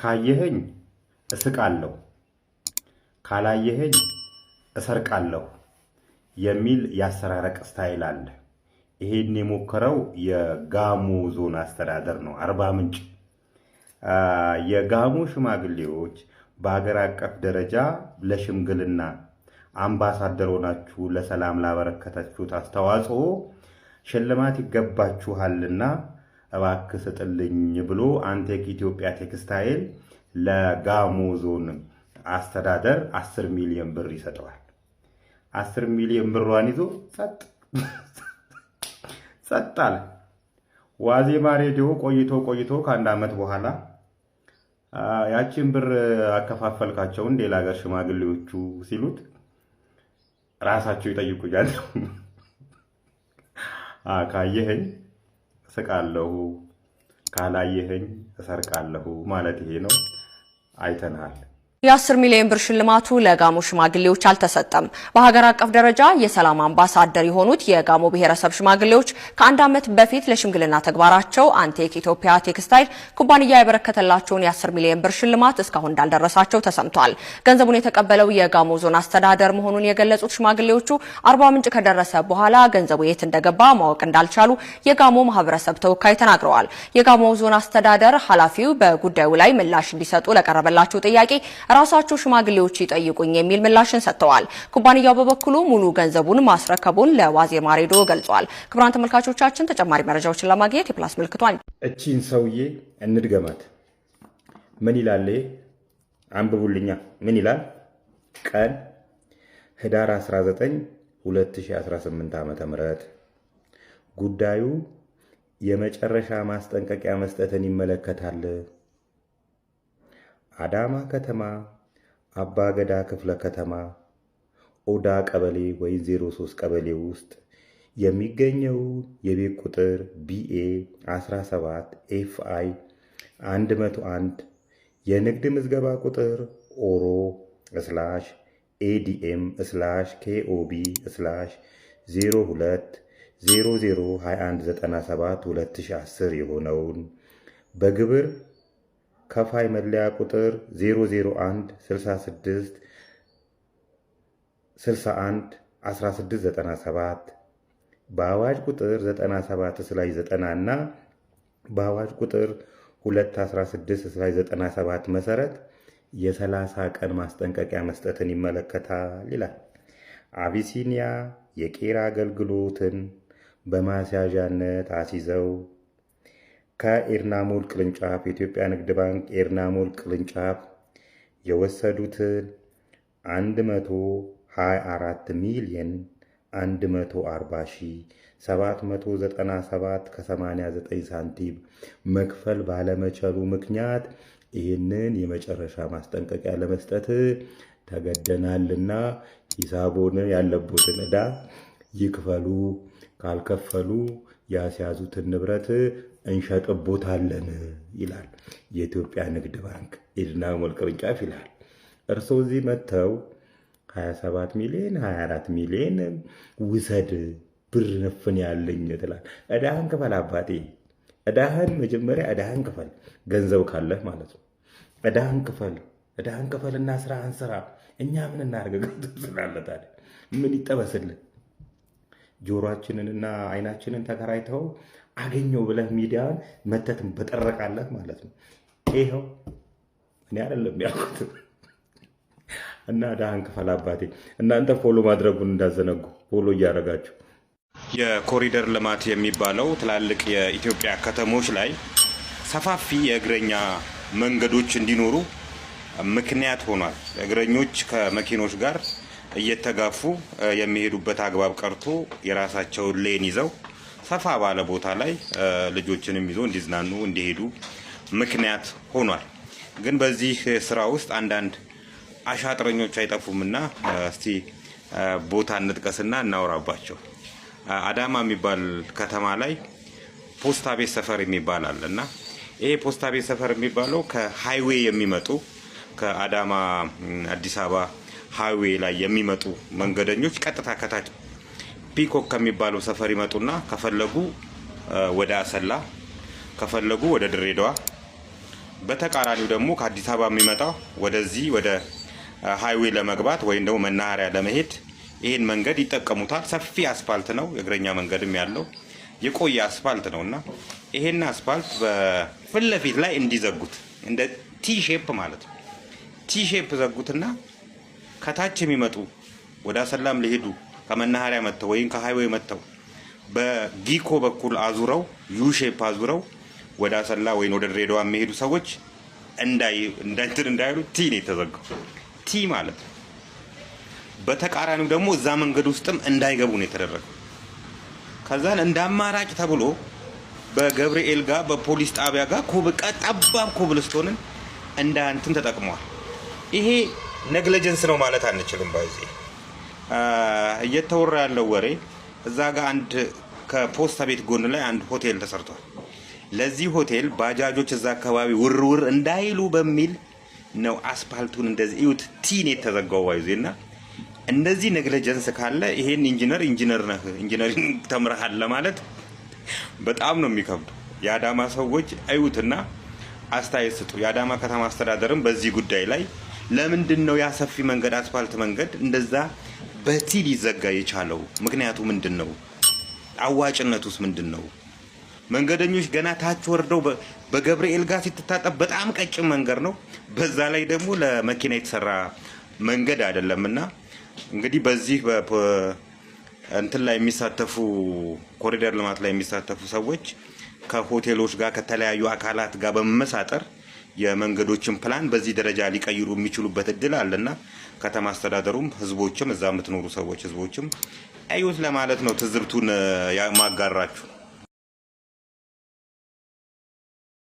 ካየኸኝ እስቃለሁ ካላየኸኝ እሰርቃለሁ የሚል ያሰራረቅ ስታይል አለ። ይሄን የሞከረው የጋሞ ዞን አስተዳደር ነው። አርባ ምንጭ የጋሞ ሽማግሌዎች በሀገር አቀፍ ደረጃ ለሽምግልና አምባሳደር ሆናችሁ ለሰላም ላበረከታችሁት አስተዋጽኦ ሽልማት ይገባችኋልና እባክህ ስጥልኝ ብሎ አንቴክ ኢትዮጵያ ቴክስታይል ለጋሞ ዞን አስተዳደር 10 ሚሊዮን ብር ይሰጠዋል። 10 ሚሊዮን ብሯን ይዞ ጸጥ አለ። ዋዜማ ሬዲዮ ቆይቶ ከአንድ ዓመት በኋላ ያቺን ብር አከፋፈልካቸው እንደ ሌላ ሀገር ሽማግሌዎቹ ሲሉት ራሳቸው ይጠይቁኛል። ካየኸኝ እስቃለሁ ካላየኸኝ እሰርቃለሁ ማለት ይሄ ነው። አይተናል። የ10 ሚሊዮን ብር ሽልማቱ ለጋሞ ሽማግሌዎች አልተሰጠም። በሀገር አቀፍ ደረጃ የሰላም አምባሳደር የሆኑት የጋሞ ብሔረሰብ ሽማግሌዎች ከአንድ ዓመት በፊት ለሽምግልና ተግባራቸው አንቴክ ኢትዮጵያ ቴክስታይል ኩባንያ ያበረከተላቸውን የ10 ሚሊዮን ብር ሽልማት እስካሁን እንዳልደረሳቸው ተሰምቷል። ገንዘቡን የተቀበለው የጋሞ ዞን አስተዳደር መሆኑን የገለጹት ሽማግሌዎቹ አርባ ምንጭ ከደረሰ በኋላ ገንዘቡ የት እንደገባ ማወቅ እንዳልቻሉ የጋሞ ማህበረሰብ ተወካይ ተናግረዋል። የጋሞ ዞን አስተዳደር ኃላፊው በጉዳዩ ላይ ምላሽ እንዲሰጡ ለቀረበላቸው ጥያቄ ራሳቸው ሽማግሌዎች ይጠይቁኝ የሚል ምላሽን ሰጥተዋል። ኩባንያው በበኩሉ ሙሉ ገንዘቡን ማስረከቡን ለዋዜማ ሬዲዮ ገልጿል። ክቡራን ተመልካቾቻችን ተጨማሪ መረጃዎችን ለማግኘት የፕላስ ምልክቷን እቺን ሰውዬ እንድገማት። ምን ይላል? አንብቡልኛ። ምን ይላል? ቀን ህዳር 19 2018 ዓ.ም ጉዳዩ የመጨረሻ ማስጠንቀቂያ መስጠትን ይመለከታል። አዳማ ከተማ አባገዳ ክፍለ ከተማ ኦዳ ቀበሌ ወይ 03 ቀበሌ ውስጥ የሚገኘው የቤት ቁጥር BA 17 FI 101 የንግድ ምዝገባ ቁጥር ኦሮ ADM KOB 02 002197 2010 የሆነውን በግብር ከፋይ መለያ ቁጥር 001 66 61 1697 በአዋጅ ቁጥር 97/90 እና በአዋጅ ቁጥር 216/97 መሰረት የ30 ቀን ማስጠንቀቂያ መስጠትን ይመለከታል ይላል። አቢሲኒያ የቄራ አገልግሎትን በማስያዣነት አስይዘው ከኤርናሞል ቅርንጫፍ የኢትዮጵያ ንግድ ባንክ ኤርናሞል ቅርንጫፍ የወሰዱትን 124 ሚሊዮን 140,797 ከ89 ሳንቲም መክፈል ባለመቻሉ ምክንያት ይህንን የመጨረሻ ማስጠንቀቂያ ለመስጠት ተገደናልና ሂሳቡን ያለቦትን ዕዳ ይክፈሉ፣ ካልከፈሉ ያስያዙትን ንብረት እንሸጥቦታለን ይላል የኢትዮጵያ ንግድ ባንክ ኤርናሞል ቅርንጫፍ ይላል። እርስዎ እዚህ መጥተው 27 ሚሊዮን 24 ሚሊዮን ውሰድ ብር ነፍን ያለኝ ትላል። ዕዳህን ክፈል አባቴ፣ ዕዳህን መጀመሪያ ዕዳህን ክፈል፣ ገንዘብ ካለህ ማለት ነው። ዕዳህን ክፈልና ስራህን ስራ። እኛ ምን እናድርግ? ገንዘብ ስላለታል ምን ይጠበስልን? ጆሮአችንንና አይናችንን ተከራይተው አገኘው ብለህ ሚዲያን መተትን በጠረቃለህ ማለት ነው። ይሄው እኔ አይደለም ያልኩት። እና ዕዳህን ክፈል አባቴ። እናንተ ፎሎ ማድረጉን እንዳዘነጉ ፎሎ እያደረጋችሁ የኮሪደር ልማት የሚባለው ትላልቅ የኢትዮጵያ ከተሞች ላይ ሰፋፊ የእግረኛ መንገዶች እንዲኖሩ ምክንያት ሆኗል። እግረኞች ከመኪኖች ጋር እየተጋፉ የሚሄዱበት አግባብ ቀርቶ የራሳቸውን ሌን ይዘው ሰፋ ባለ ቦታ ላይ ልጆችንም ይዞ እንዲዝናኑ እንዲሄዱ ምክንያት ሆኗል። ግን በዚህ ስራ ውስጥ አንዳንድ አሻጥረኞች አይጠፉምና እስቲ ቦታ እንጥቀስና እናወራባቸው። አዳማ የሚባል ከተማ ላይ ፖስታ ቤት ሰፈር የሚባል አለና ይሄ ፖስታ ቤት ሰፈር የሚባለው ከሃይዌይ የሚመጡ ከአዳማ አዲስ አበባ ሃይዌይ ላይ የሚመጡ መንገደኞች ቀጥታ ከታች ፒኮክ ከሚባለው ሰፈር ይመጡና ከፈለጉ ወደ አሰላ፣ ከፈለጉ ወደ ድሬዳዋ፣ በተቃራኒው ደግሞ ከአዲስ አበባ የሚመጣው ወደዚህ ወደ ሃይዌይ ለመግባት ወይም ደግሞ መናኸሪያ ለመሄድ ይሄን መንገድ ይጠቀሙታል። ሰፊ አስፋልት ነው፣ የእግረኛ መንገድም ያለው የቆየ አስፋልት ነውና ይሄን አስፋልት በፊት ለፊት ላይ እንዲዘጉት እንደ ቲ ሼፕ ማለት ነው። ቲ ሼፕ ዘጉትና ከታች የሚመጡ ወደ አሰላም ሊሄዱ ከመናኸሪያ መጥተው ወይም ከሃይዌይ መጥተው በጊኮ በኩል አዙረው ዩ ሼፕ አዙረው ወደ አሰላ ወይም ወደ ድሬዳዋ የሚሄዱ ሰዎች እንዳይሉ ቲ ነው የተዘጋው። ቲ ማለት ነው። በተቃራኒው ደግሞ እዛ መንገድ ውስጥም እንዳይገቡ ነው የተደረገው። ከዛን እንደ አማራጭ ተብሎ በገብርኤል ጋር በፖሊስ ጣቢያ ጋር ጠባብ ኮብልስቶንን እንደ እንትን ተጠቅመዋል። ይሄ ኔግሊጀንስ ነው ማለት አንችልም። በዚህ እየተወራ ያለው ወሬ እዛ ጋር አንድ ከፖስታ ቤት ጎን ላይ አንድ ሆቴል ተሰርቷል። ለዚህ ሆቴል ባጃጆች እዛ አካባቢ ውርውር እንዳይሉ በሚል ነው አስፓልቱን እንደዚህ እዩት ቲን የተዘጋው ባይዜና እንደዚህ ኔግሊጀንስ ካለ ይሄን ኢንጂነር ነህ ኢንጂነሪንግ ተምረሃል ለማለት በጣም ነው የሚከብደው። የአዳማ ሰዎች እዩትና አስተያየት ስጡ። የአዳማ ከተማ አስተዳደርም በዚህ ጉዳይ ላይ ለምንድን ነው ያ ሰፊ መንገድ አስፓልት መንገድ እንደዛ በቲል ይዘጋ የቻለው? ምክንያቱ ምንድን ነው? አዋጭነቱስ ምንድን ነው? መንገደኞች ገና ታች ወርደው በገብርኤል ጋር ሲተታጠብ በጣም ቀጭን መንገድ ነው። በዛ ላይ ደግሞ ለመኪና የተሰራ መንገድ አይደለምና እንግዲህ በዚህ እንትን ላይ የሚሳተፉ ኮሪደር ልማት ላይ የሚሳተፉ ሰዎች ከሆቴሎች ጋር ከተለያዩ አካላት ጋር በመመሳጠር የመንገዶችን ፕላን በዚህ ደረጃ ሊቀይሩ የሚችሉበት እድል አለና ከተማ አስተዳደሩም ህዝቦችም እዛ የምትኖሩ ሰዎች ህዝቦችም አዩት ለማለት ነው ትዝብቱን ማጋራችሁ።